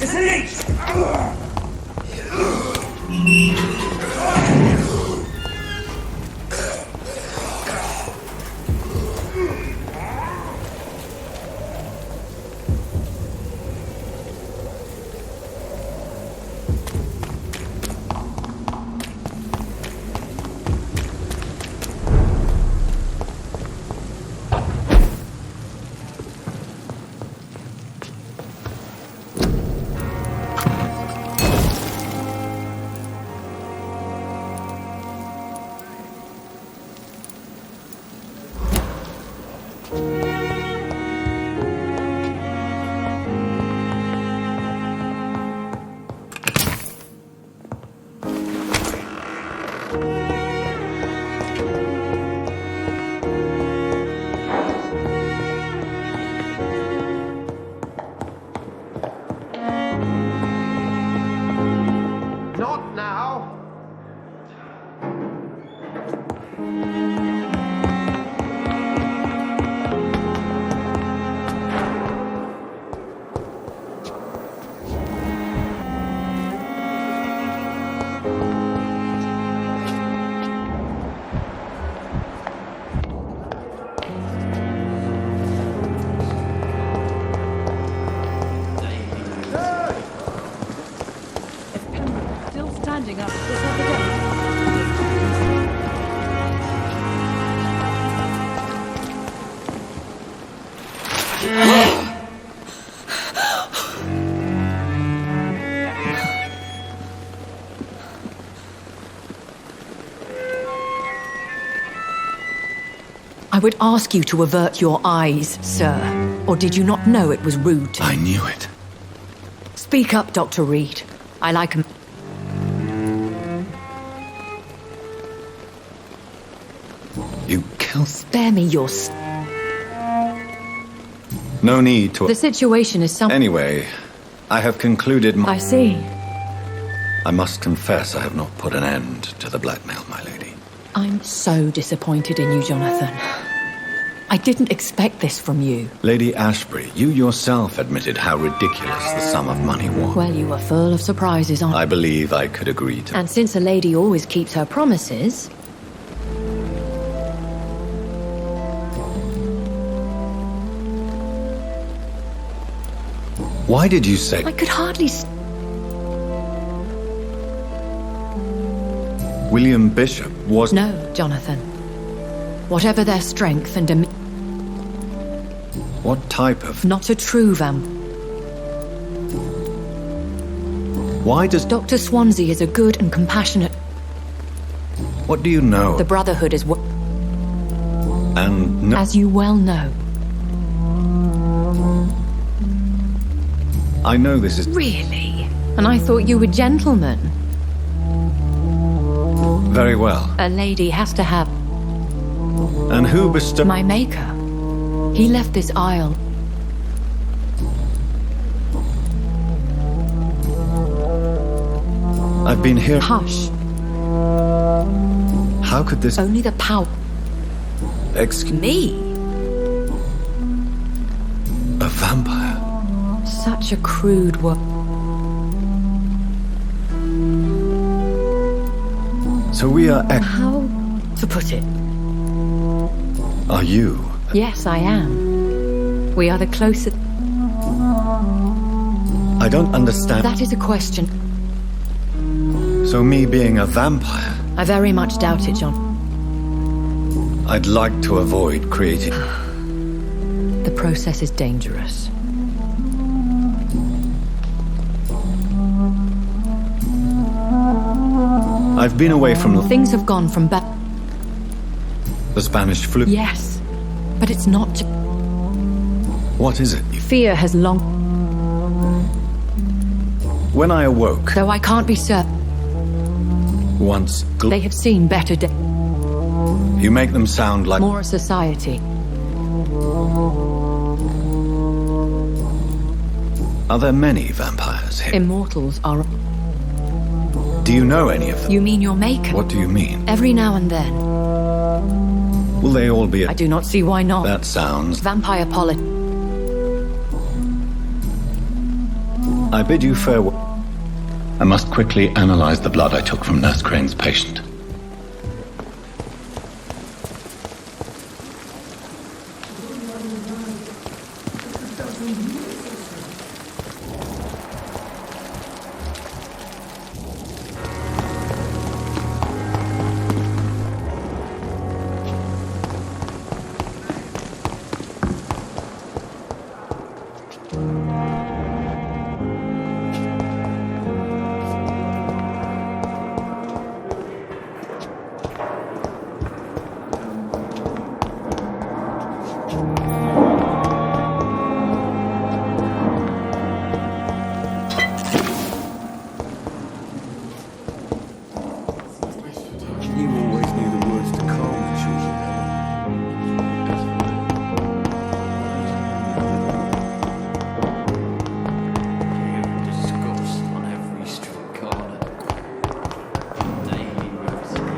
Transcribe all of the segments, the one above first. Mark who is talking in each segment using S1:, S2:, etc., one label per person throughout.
S1: Es liegt!
S2: Not now.
S3: Still standing up this other day.
S4: I would ask you to avert your eyes, sir. Or did you not know it was rude to...
S5: I knew it.
S4: Speak up, Dr. Reed. I like him.
S5: You killed...
S4: Spare me your...
S5: No need to...
S4: The situation is some...
S5: Anyway, I have concluded my...
S4: I see.
S5: I must confess I have not put an end to the blackmail, my lady.
S4: I'm so disappointed in you, Jonathan. I didn't expect this from you.
S5: Lady Ashbury, you yourself admitted how ridiculous the sum of money was.
S4: Well, you were full of surprises, aren't you?
S5: I believe I could agree to...
S4: And since a lady always keeps her promises...
S5: Why did you say...
S4: I could hardly...
S5: William Bishop was...
S4: No, Jonathan. Whatever their strength and...
S5: What type of...
S4: Not a true vamp.
S5: Why does...
S4: Dr. Swansea is a good and compassionate...
S5: What do you know?
S4: The Brotherhood is what...
S5: And... No...
S4: As you well know.
S5: I know this is...
S4: Really? And I thought you were gentlemen.
S5: Very well.
S4: A lady has to have...
S5: And who bestowed...
S4: My maker. He left this isle.
S5: I've been here...
S4: Hush.
S5: How could this...
S4: Only the power...
S5: Excuse...
S4: Me?
S5: A vampire?
S4: Such a crude word.
S5: So we are...
S4: How to put it?
S5: Are you...
S4: Yes, I am. We are the closest...
S5: I don't understand...
S4: That is a question.
S5: So me being a vampire...
S4: I very much doubt it, John.
S5: I'd like to avoid creating...
S4: The process is dangerous.
S5: I've been away from...
S4: Things have gone from bad...
S5: The Spanish flu...
S4: Yes, but it's not...
S5: What is it?
S4: Fear has long...
S5: When I awoke...
S4: Though I can't be certain.
S5: Once...
S4: They have seen better days.
S5: You make them sound like...
S4: More a society.
S5: Are there many vampires here?
S4: Immortals are...
S5: Do you know any of them?
S4: You mean your maker?
S5: What do you mean?
S4: Every now and then.
S5: Will they all be...
S4: I do not see why not.
S5: That sounds...
S4: Vampire polit...
S5: I bid you farewell. I must quickly analyze the blood I took from Nurse Crane's patient.
S1: You always knew the words to calm the children.
S2: Discussed on every street corner. Daily routine.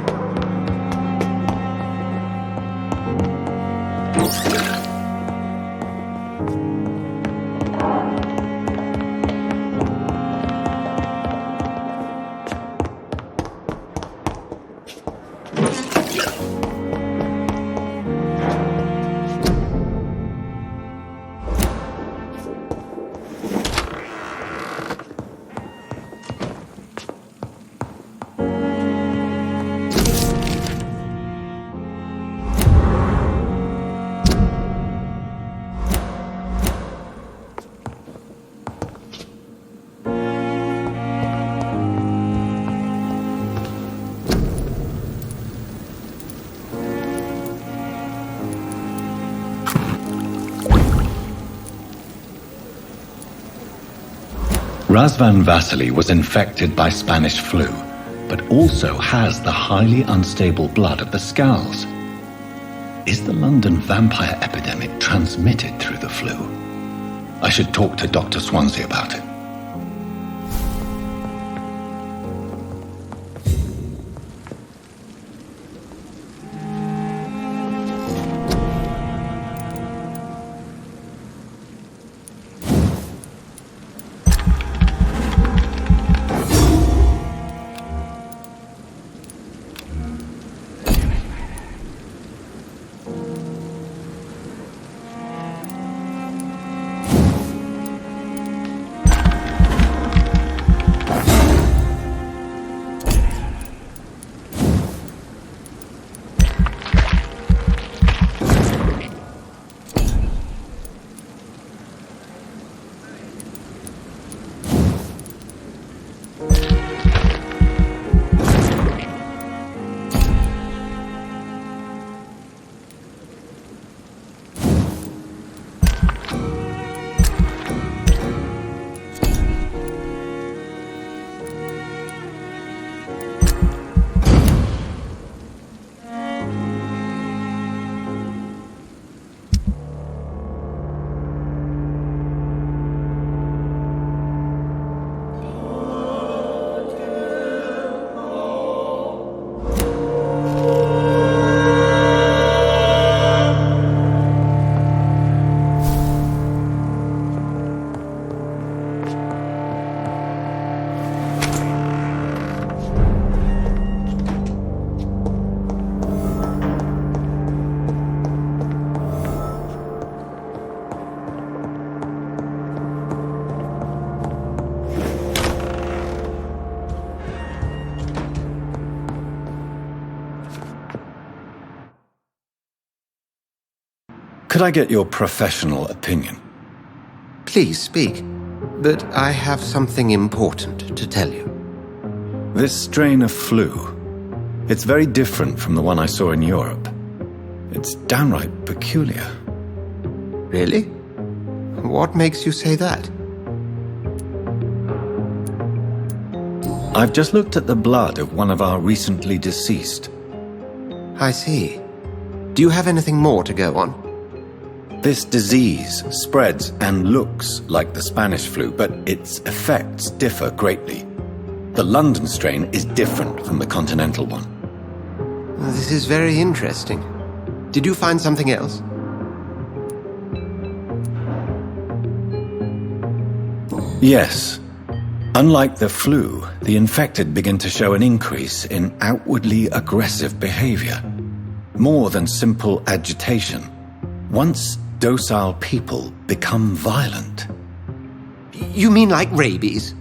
S5: Razvan Vasily was infected by Spanish flu, but also has the highly unstable blood of the Scows. Is the London vampire epidemic transmitted through the flu? I should talk to Dr. Swansea about it. Could I get your professional opinion?
S1: Please speak, but I have something important to tell you.
S5: This strain of flu, it's very different from the one I saw in Europe. It's downright peculiar.
S1: Really? What makes you say that?
S5: I've just looked at the blood of one of our recently deceased.
S1: I see. Do you have anything more to go on?
S5: This disease spreads and looks like the Spanish flu, but its effects differ greatly. The London strain is different from the continental one.
S1: This is very interesting. Did you find something else?
S5: Yes. Unlike the flu, the infected begin to show an increase in outwardly aggressive behavior. More than simple agitation. Once docile people become violent.
S1: You mean like rabies?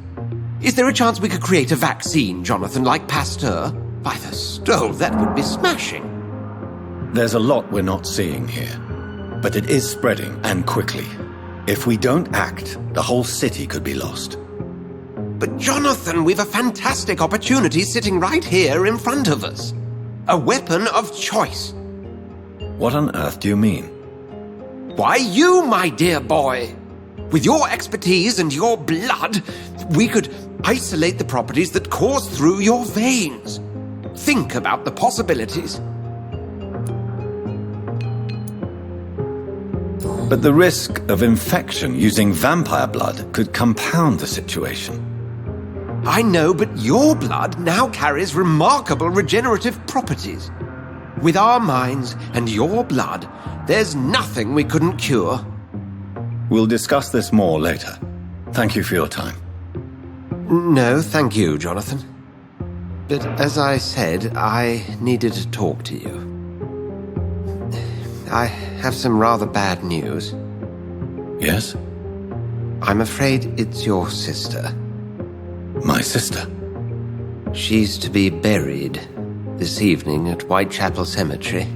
S1: Is there a chance we could create a vaccine, Jonathan, like Pasteur? By the stole, that would be smashing.
S5: There's a lot we're not seeing here. But it is spreading, and quickly. If we don't act, the whole city could be lost.
S1: But Jonathan, we've a fantastic opportunity sitting right here in front of us. A weapon of choice.
S5: What on earth do you mean?
S1: Why, you, my dear boy. With your expertise and your blood, we could isolate the properties that course through your veins. Think about the possibilities.
S5: But the risk of infection using vampire blood could compound the situation.
S1: I know, but your blood now carries remarkable regenerative properties. With our minds and your blood, there's nothing we couldn't cure.
S5: We'll discuss this more later. Thank you for your time.
S1: No, thank you, Jonathan. But as I said, I needed to talk to you. I have some rather bad news.
S5: Yes?
S1: I'm afraid it's your sister.
S5: My sister?
S1: She's to be buried this evening at Whitechapel Cemetery.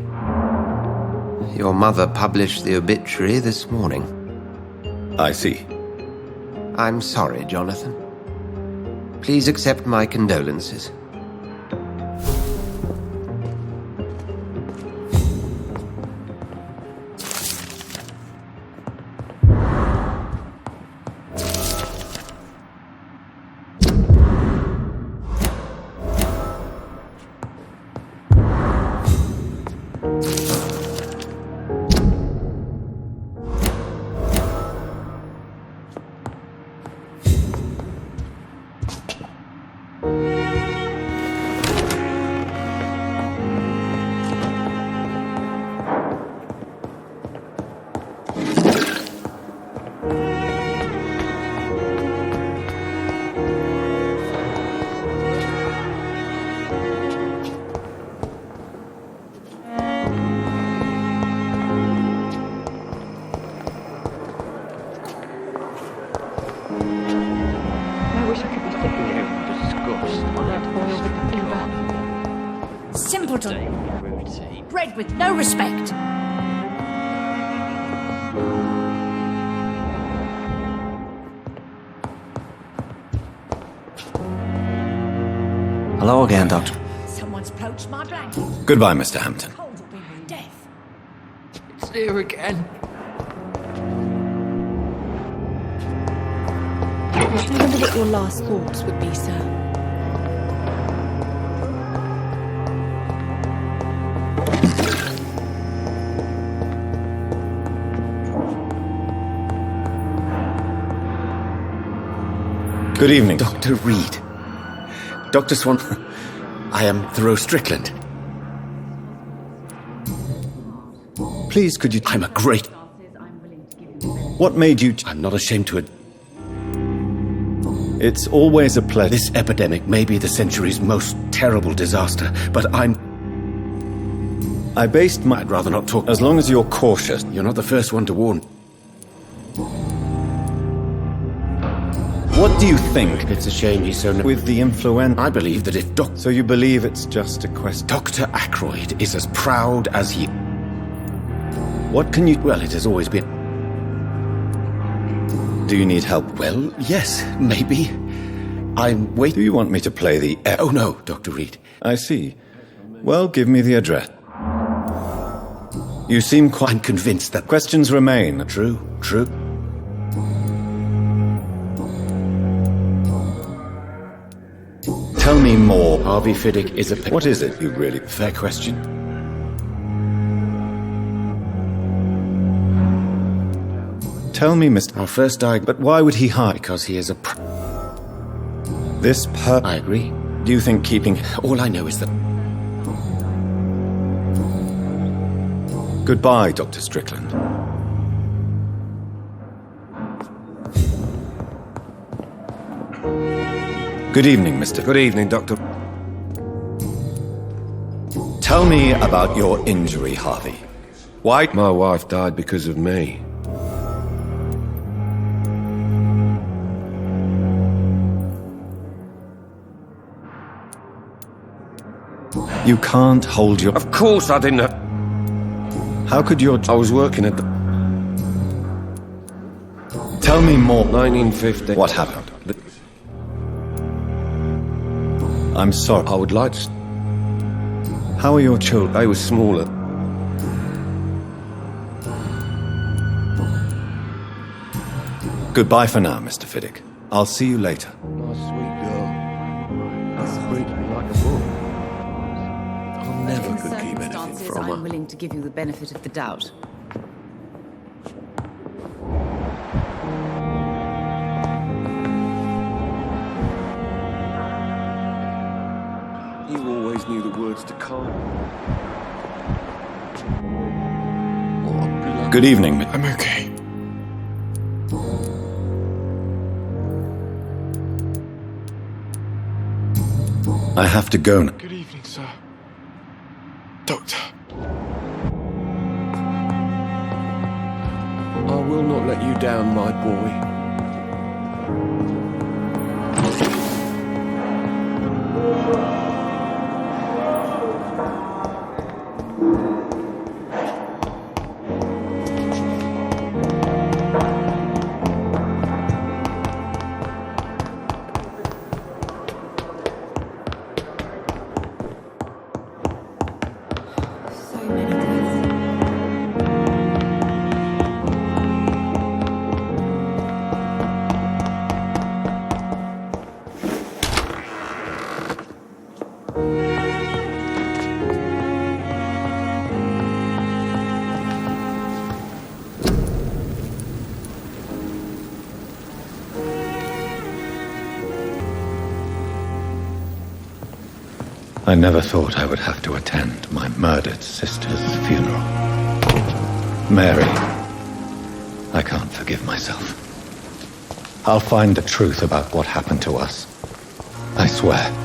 S1: Your mother published the obituary this morning.
S5: I see.
S1: I'm sorry, Jonathan. Please accept my condolences.
S3: Simpleton. Bred with no respect.
S2: Hello again, Doctor.
S3: Someone's poached my blanket.
S5: Goodbye, Mr. Hampton.
S3: Cold will be my death.
S2: It's here again.
S6: I wonder what your last thoughts would be, sir.
S5: Good evening.
S7: Dr. Reed. Dr. Swan. I am Thoreau Strickland.
S5: Please, could you...
S7: I'm a great...
S5: What made you...
S7: I'm not ashamed to...
S5: It's always a pleasure.
S7: This epidemic may be the century's most terrible disaster, but
S5: I based my...
S7: I'd rather not talk...
S5: As long as you're cautious.
S7: You're not the first one to warn.
S5: What do you think?
S7: It's a shame he's so...
S5: With the influenza...
S7: I believe that if
S5: So you believe it's just a question...
S7: Dr. Ackroyd is as proud as he...
S5: What can you...
S7: Well, it has always been...
S5: Do you need help?
S7: Well, yes, maybe. I'm waiting...
S5: Do you want me to play the...
S7: Oh, no, Dr. Reed.
S5: I see. Well, give me the address. You seem quite...
S7: I'm convinced that...
S5: Questions remain.
S7: True.
S5: Tell me more.
S7: Harvey Fiddick is a...
S5: What is it, you really...
S7: Fair question.
S5: Tell me, Mr...
S7: Our first diag...
S5: But why would he hide?
S7: Because he is a... I agree.
S5: Do you think keeping...
S7: All I know is that...
S5: Goodbye, Dr. Strickland.
S8: Good evening, Mr.
S9: Good evening, Doctor.
S8: Tell me about your injury, Harvey. Why?
S9: My wife died because of me.
S8: You can't hold your...
S9: Of course I didn't.
S8: How could your...
S9: I was working at the...
S8: Tell me more.
S9: 1950.
S8: What happened? I'm sorry.
S9: I would like to...
S8: How are your children?
S9: They were smaller.
S8: Goodbye for now, Mr. Fiddick. I'll see you later.
S9: My sweet girl. Read me like a book. I never could keep anything from her.
S3: I'm willing to give you the benefit of the doubt.
S9: You always knew the words to calm.
S8: Good evening.
S2: I'm okay.
S8: I have to go now.
S2: Good evening, sir. Doctor.
S9: I will not let you down, my boy.
S3: So many deaths.
S5: I never thought I would have to attend my murdered sister's funeral. Mary, I can't forgive myself. I'll find the truth about what happened to us. I swear.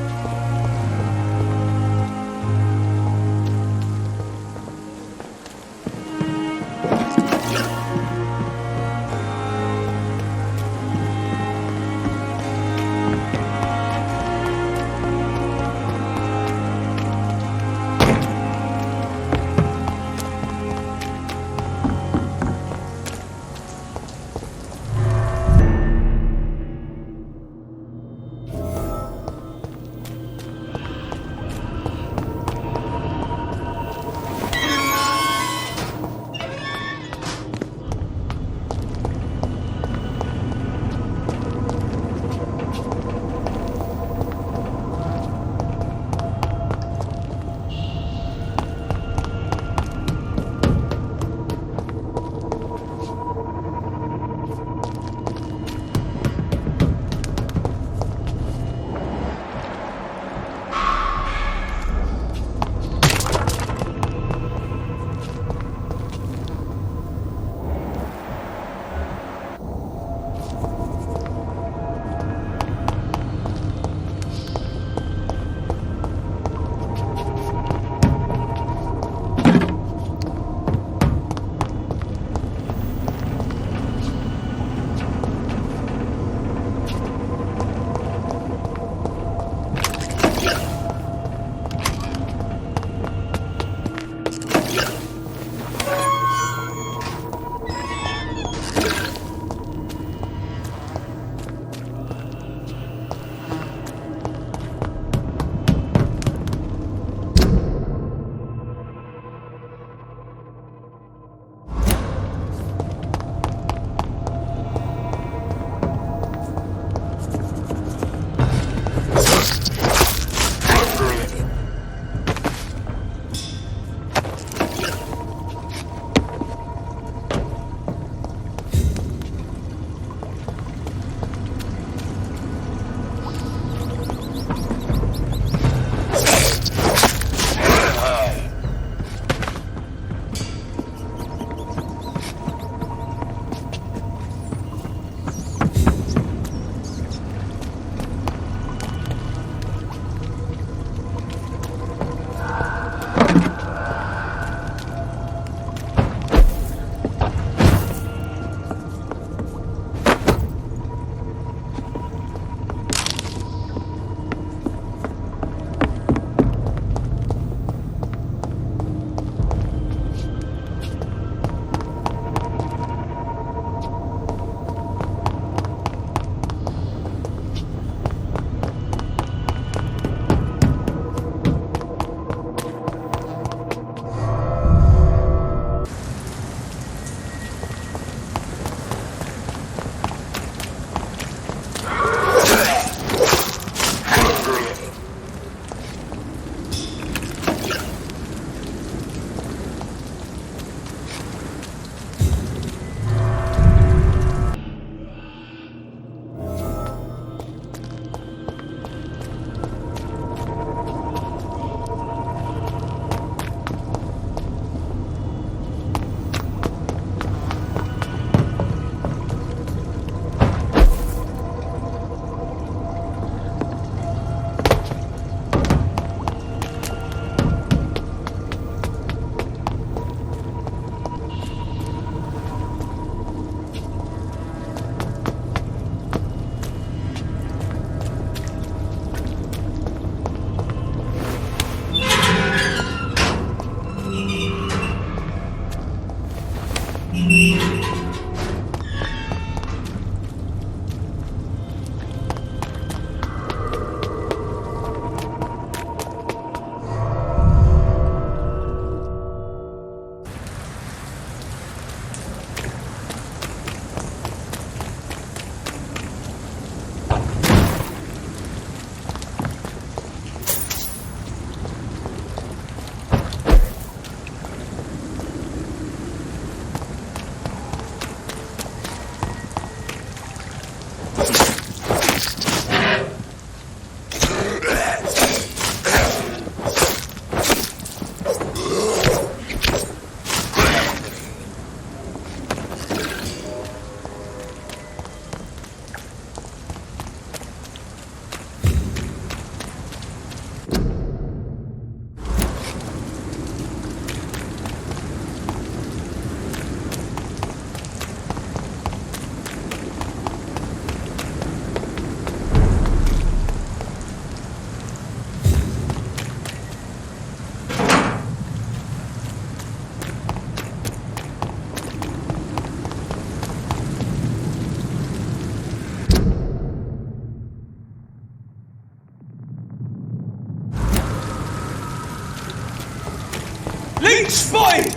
S10: Leech spotted!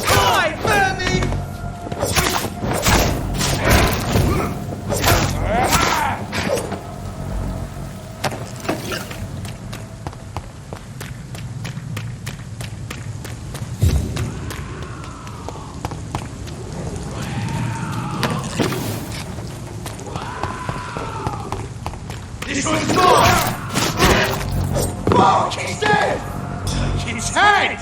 S10: Die, vermin! This one's gone! Fuck! He's dead! His head!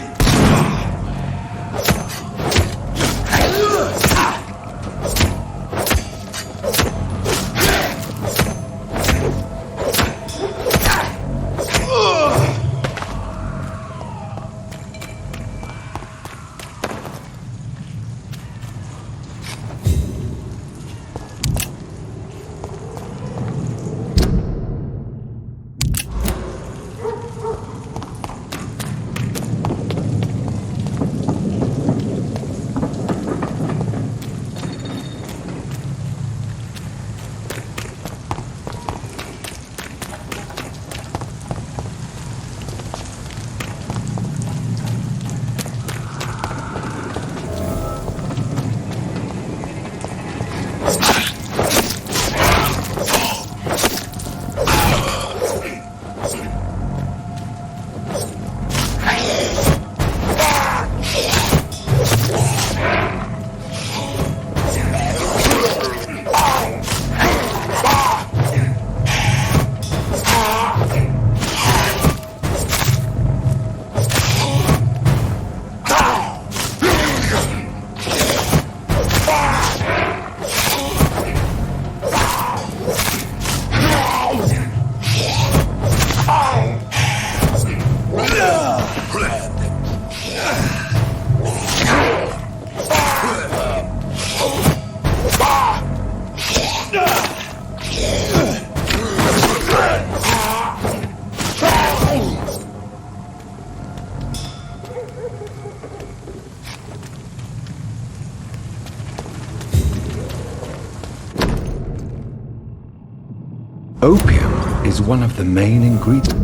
S5: Opium is one of the main ingredients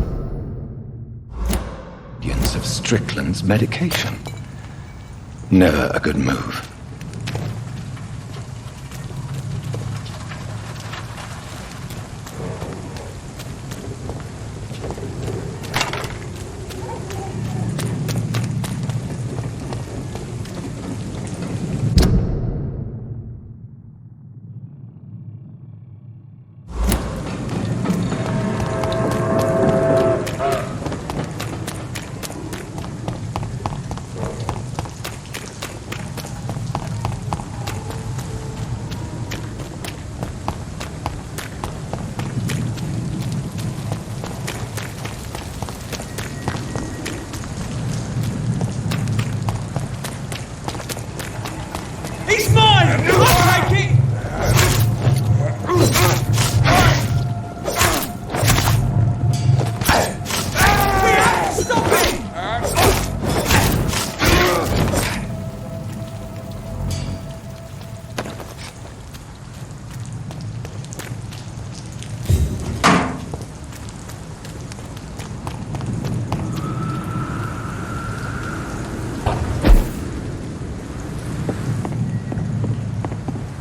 S5: of Strickland's medication. Never a good move.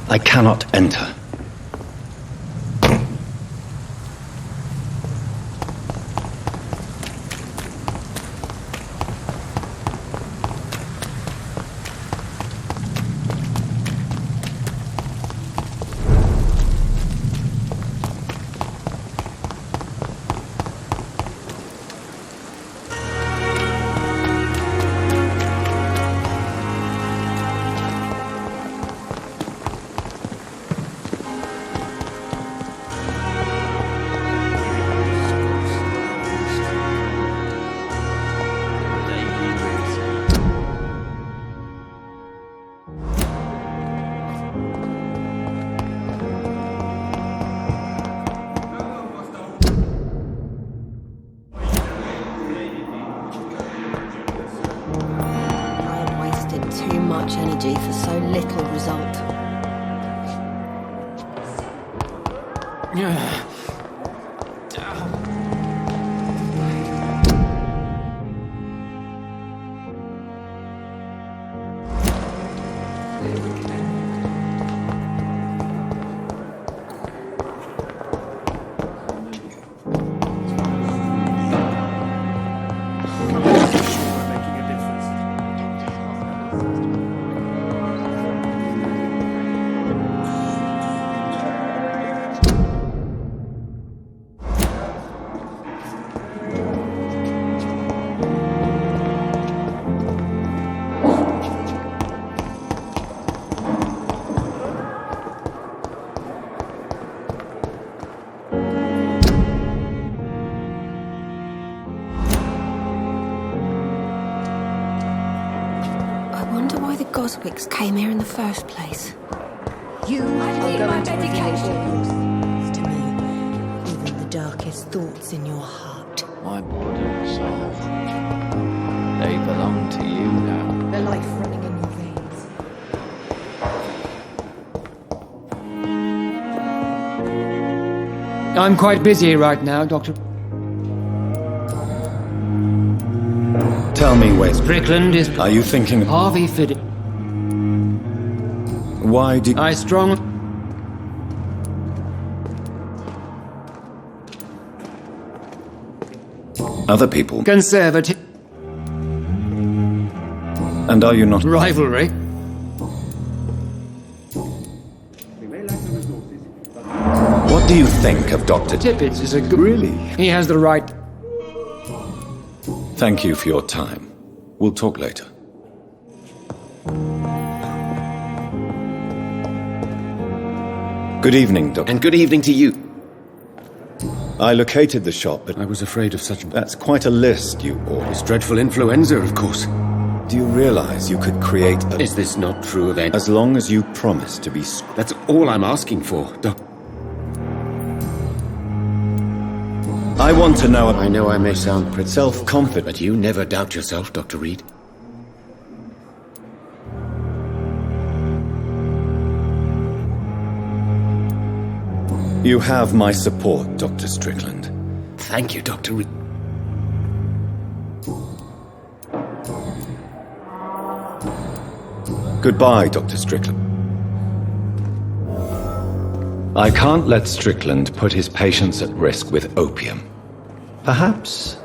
S5: I cannot enter.
S6: Energy for so little result. Goswicks came here in the first place.
S3: You are going to medication.
S6: To me, even the darkest thoughts in your heart.
S9: My body and soul, they belong to you now.
S6: The life running in your veins.
S11: I'm quite busy right now, Doctor.
S8: Tell me, Wes.
S11: Strickland is...
S8: Are you thinking of...
S11: Harvey fitted.
S8: Why did...
S11: I strongly...
S8: Other people...
S11: Conservative...
S8: And are you not...
S11: Rivalry.
S8: What do you think of Dr.
S11: Tippett is a good...
S8: Really?
S11: He has the right...
S8: Thank you for your time. We'll talk later. Good evening, Doctor.
S7: And good evening to you.
S8: I located the shop, but...
S7: I was afraid of such...
S8: That's quite a list you ordered.
S7: It's dreadful influenza, of course.
S8: Do you realize you could create a...
S7: Is this not true, then?
S8: As long as you promise to be...
S7: That's all I'm asking for, Doc.
S8: I want to know...
S7: I know I may sound pretty...
S8: self-confident.
S7: But you never doubt yourself, Dr. Reed.
S8: You have my support, Dr. Strickland.
S7: Thank you, Dr. Reed.
S8: Goodbye, Dr. Strickland. I can't let Strickland put his patients at risk with opium. Perhaps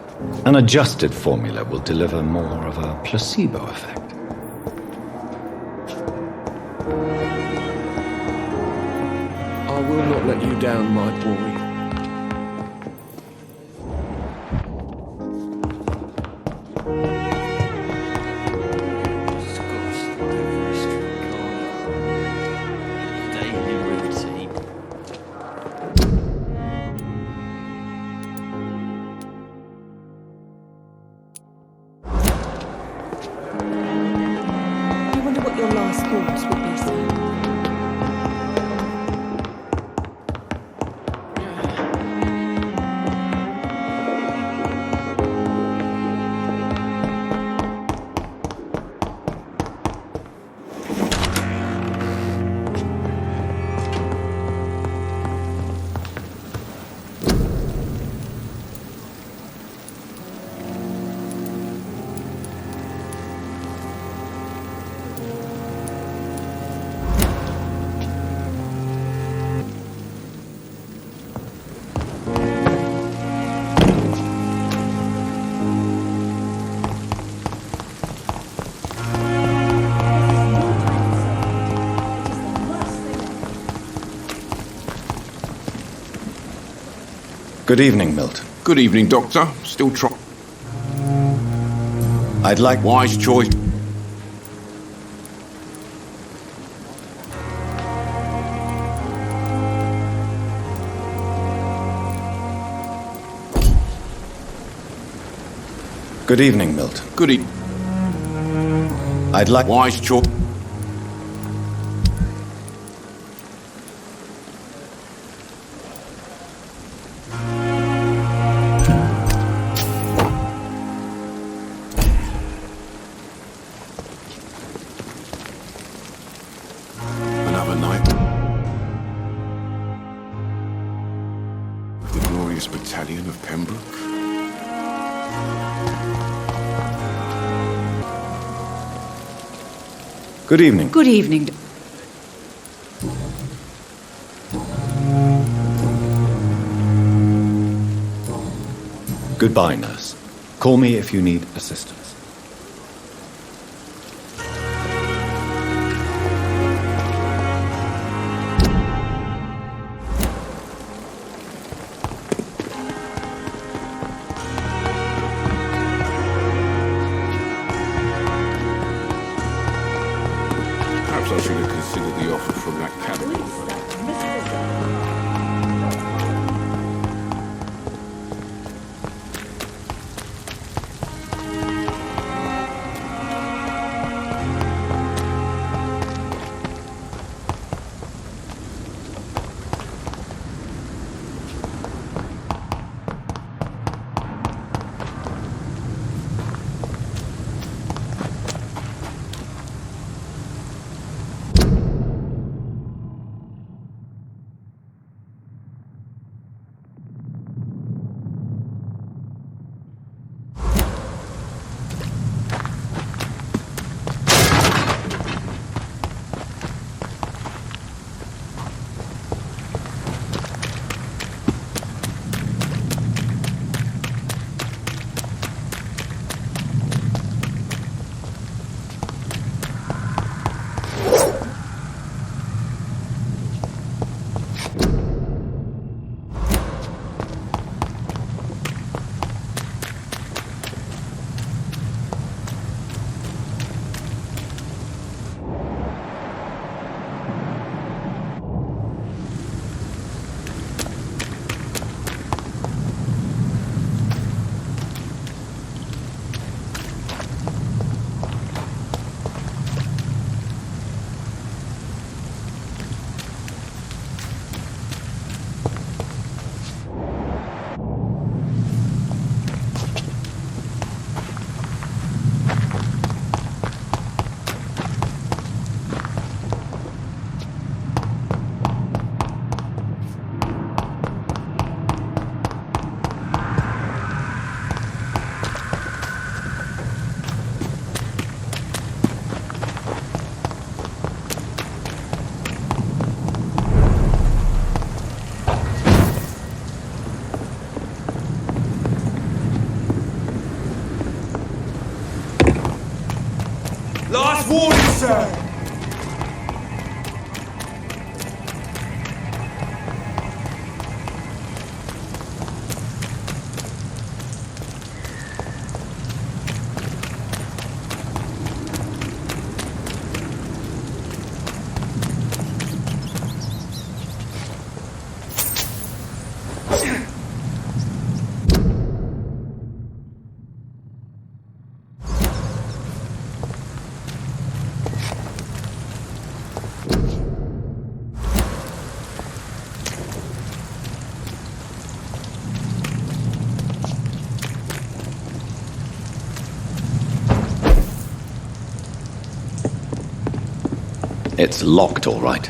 S8: an adjusted formula will deliver more of a placebo effect.
S9: I will not let you down, my boy.
S6: I wonder what your last thoughts would be, sir.
S8: Good evening, Milton.
S12: Good evening, Doctor. Still trying.
S8: I'd like...
S12: Wise choice.
S8: Good evening, Milton.
S12: Good evening.
S8: I'd like...
S12: Wise choice. Another night. The glorious battalion of Pembroke.
S8: Good evening.
S4: Good evening.
S8: Goodbye, nurse. Call me if you need assistance.
S12: Perhaps I should have considered the offer from that cabinet.
S10: Last warning, sir!
S8: It's locked, all right.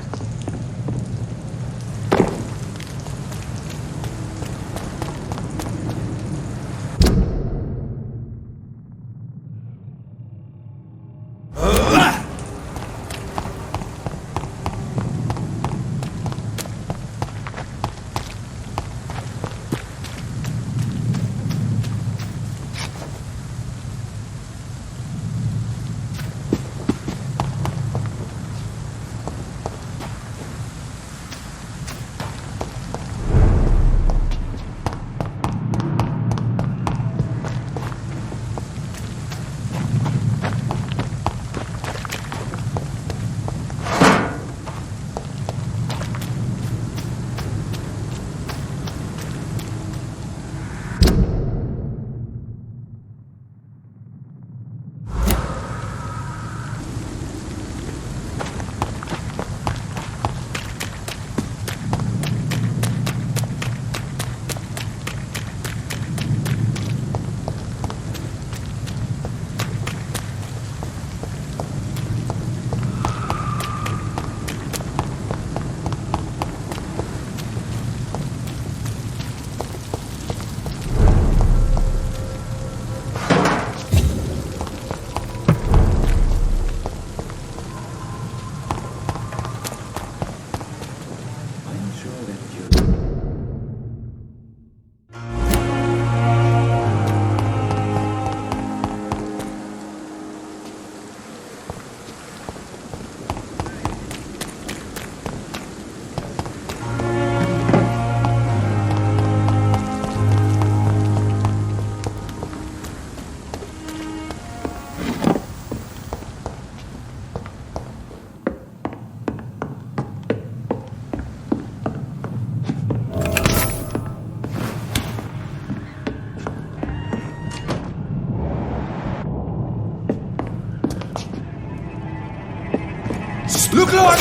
S10: Look like...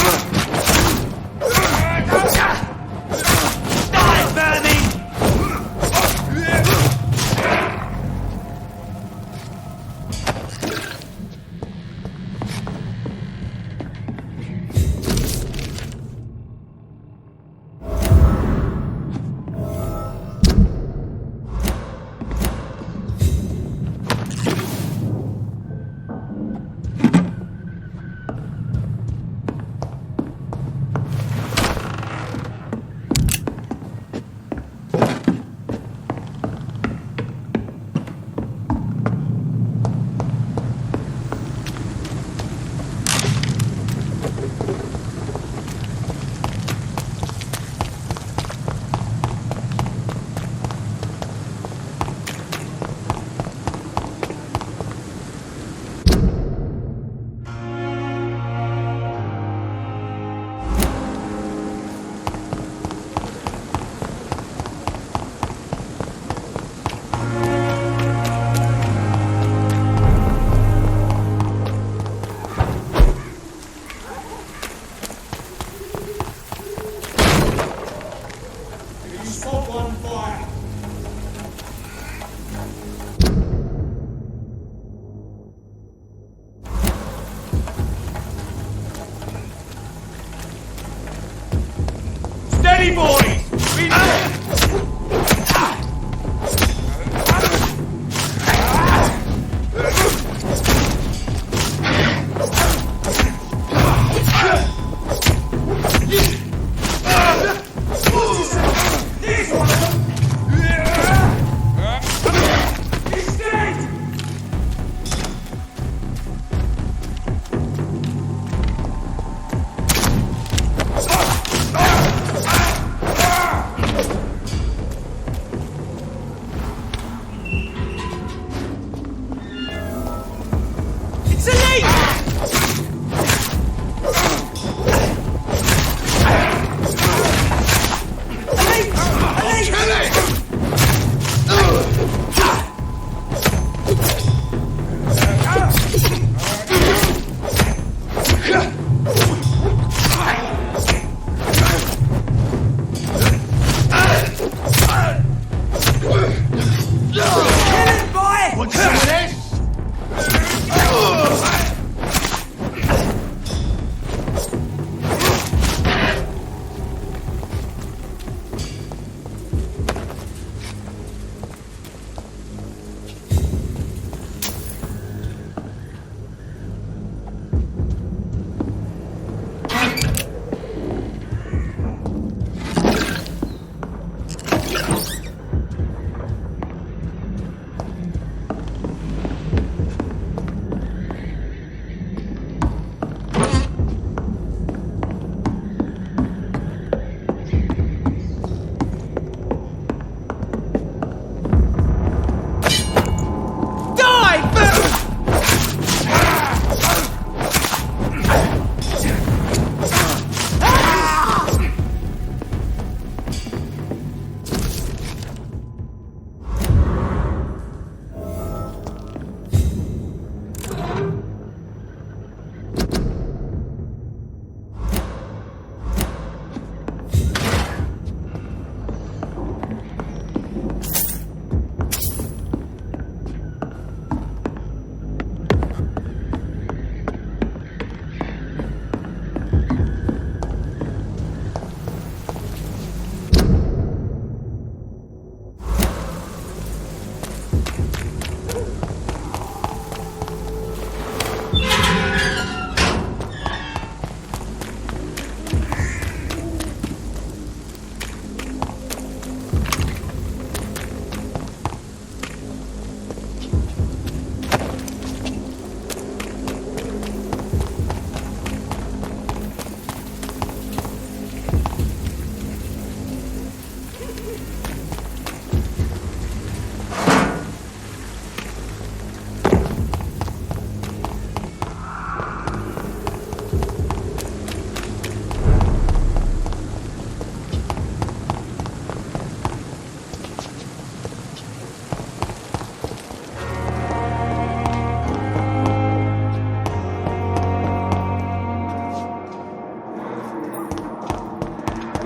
S10: Die, Bernie! Steady, boys!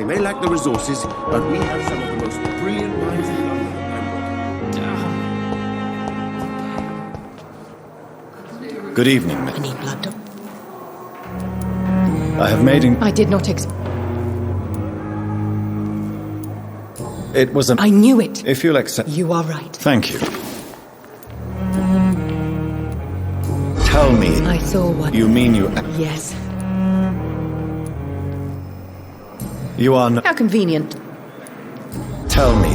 S9: They may lack the resources, but we have some of the most brilliant minds in London.
S8: Good evening,
S4: I need blood, Doctor.
S8: I have made
S4: I did not expect.
S8: It was an...
S4: I knew it.
S8: If you'll accept...
S4: You are right.
S8: Thank you. Tell me...
S4: I saw what...
S8: You mean you...
S4: Yes.
S8: You are...
S4: How convenient.
S8: Tell me...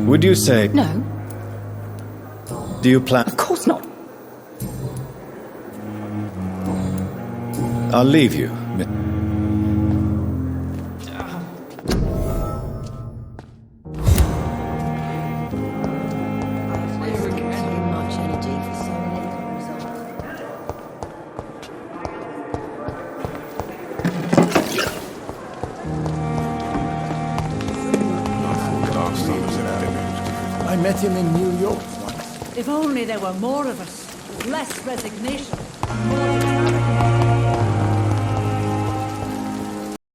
S8: Would you say...
S4: No.
S8: Do you plan...
S4: Of course not.
S8: I'll leave you.
S2: I met him in New York once.
S3: If only there were more of us. Less resignation. More